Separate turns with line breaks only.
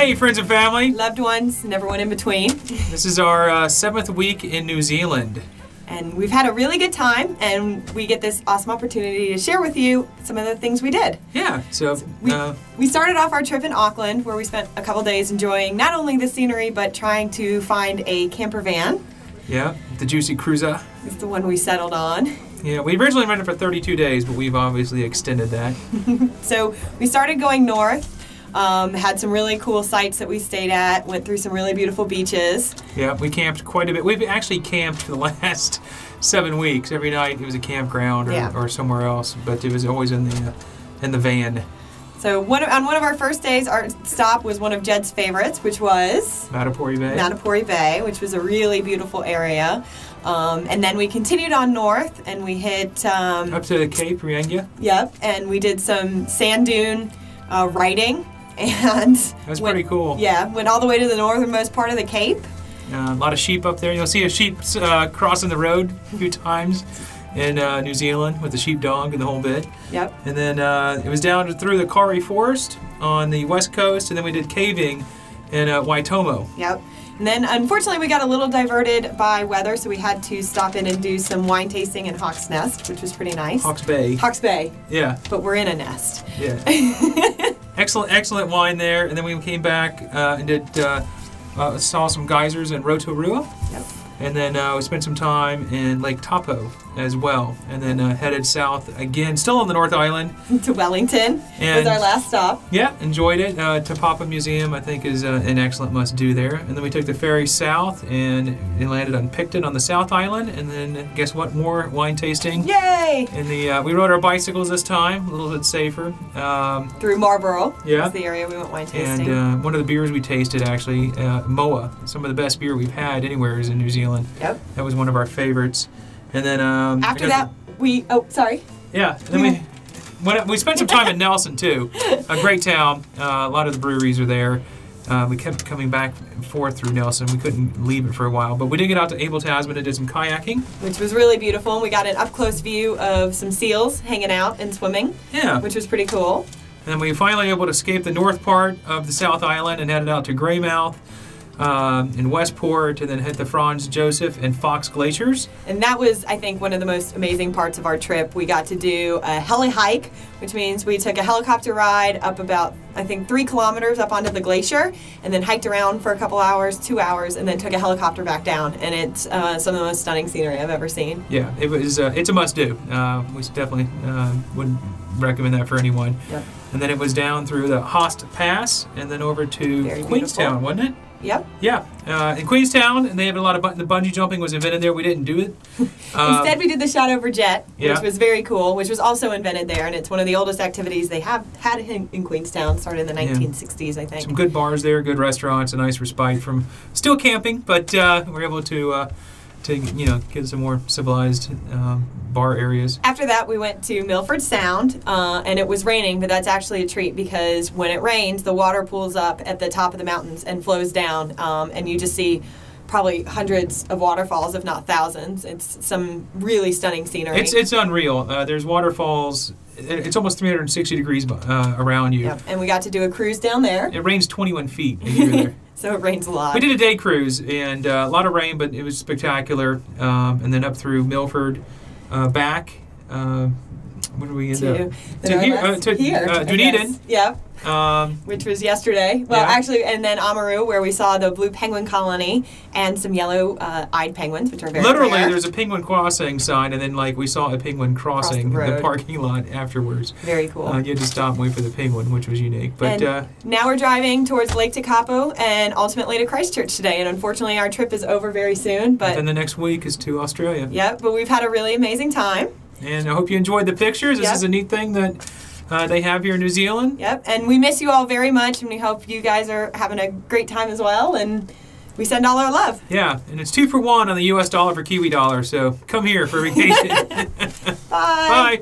Hey, friends and family.
Loved ones, and everyone in between.
This is our 7th week in New Zealand.
And we've had a really good time, and we get this awesome opportunity to share with you some of the things we did.
Yeah, so
we started off our trip in Auckland, where we spent a couple days enjoying not only the scenery, but trying to find a camper van.
Yeah, the Juicy Cruiser.
It's the one we settled on.
Yeah, we originally rented for 32 days, but we've obviously extended that.
So we started going north. Had some really cool sites that we stayed at, went through some really beautiful beaches.
Yeah, we camped quite a bit. We've actually camped for the last 7 weeks. Every night it was a campground or somewhere else, but it was always in the van.
So on one of our first days, our stop was one of Jed's favorites, which was
Matapori Bay.
Matapori Bay, which was a really beautiful area. And then we continued on north, and we hit
up to Cape Reinga.
Yep, and we did some sand dune riding. And
that was pretty cool.
Yeah, went all the way to the northernmost part of the Cape.
A lot of sheep up there. You'll see a sheep crossing the road a few times in New Zealand with the sheepdog and the whole bit.
Yep.
And then it was down through the Kauri Forest on the west coast, and then we did caving in Waitomo.
Yep. And then, unfortunately, we got a little diverted by weather, so we had to stop in and do some wine tasting in Hawk's Nest, which was pretty nice.
Hawke's Bay.
Hawk's Bay.
Yeah.
But we're in a nest.
Yeah. Excellent wine there. And then we came back and did saw some geysers in Rotorua.
Yep.
And then we spent some time in Lake Taupo as well. And then headed south again, still on the North Island.
To Wellington was our last stop.
Yeah, enjoyed it. Te Papa Museum, I think, is an excellent must-do there. And then we took the ferry south and landed on Picton on the South Island. And then, guess what? More wine tasting.
Yay!
And we rode our bicycles this time, a little bit safer.
Through Marlborough.
Yeah.
Was the area we went wine tasting.
And one of the beers we tasted, actually, Moa. Some of the best beer we've had anywhere is in New Zealand.
Yep.
That was one of our favorites. And then
after that, sorry.
Yeah. And then we spent some time in Nelson too. A great town. A lot of the breweries are there. We kept coming back and forth through Nelson. We couldn't leave it for a while, but we did get out to Abel Tasman and did some kayaking,
which was really beautiful. We got an up close view of some seals hanging out and swimming.
Yeah.
Which was pretty cool.
And we finally able to escape the north part of the South Island and headed out to Greymouth. In Westport, and then hit the Franz Josef and Fox Glaciers.
And that was, I think, one of the most amazing parts of our trip. We got to do a heli hike, which means we took a helicopter ride up about, I think, 3 kilometers up onto the glacier, and then hiked around for a couple hours, 2 hours, and then took a helicopter back down. And it's some of the most stunning scenery I've ever seen.
Yeah, it was. It's a must-do. We definitely would recommend that for anyone.
Yep.
And then it was down through the Haast Pass, and then over to
Very
Queenstown,
beautiful.
wasn't it?
Yep.
Yeah, in Queenstown, and they have a lot of the bungee jumping was invented there. We didn't do it.
Instead, we did the shot over jet,
yeah.
which was very cool, which was also invented there, and it's one of the oldest activities they have had in Queenstown. Started in the 1960s, I think.
Some good bars there, good restaurants, a nice respite from still camping, but we're able to get some more civilized bar areas.
After that, we went to Milford Sound, and it was raining, but that's actually a treat because when it rains, the water pools up at the top of the mountains and flows down, and you just see probably hundreds of waterfalls, if not thousands. It's some really stunning scenery.
It's unreal. There's waterfalls. It's almost 360 degrees around you.
Yep. And we got to do a cruise down there.
It rains 21 feet a year there.
So it rains a lot.
We did a day cruise, and a lot of rain, but it was spectacular. And then up through Milford, back. Where did we end up?
To
Dunedin.
Yeah. Which was yesterday. Well, actually, and then Oamaru, where we saw the blue penguin colony and some yellow-eyed penguins, which are very rare.
There's a penguin crossing sign, and then we saw a penguin crossing the parking lot afterwards.
Very cool.
You had to stop and wait for the penguin, which was unique. But
now we're driving towards Lake Tekapo and ultimately to Christchurch today. And unfortunately, our trip is over very soon. But
then the next week is to Australia.
Yeah, but we've had a really amazing time.
And I hope you enjoyed the pictures. This is a neat thing that they have here in New Zealand.
Yep, and we miss you all very much, and we hope you guys are having a great time as well, and we send all our love.
Yeah, and it's 2 for 1 on the U.S. dollar for Kiwi dollar, so come here for vacation.
Bye.
Bye.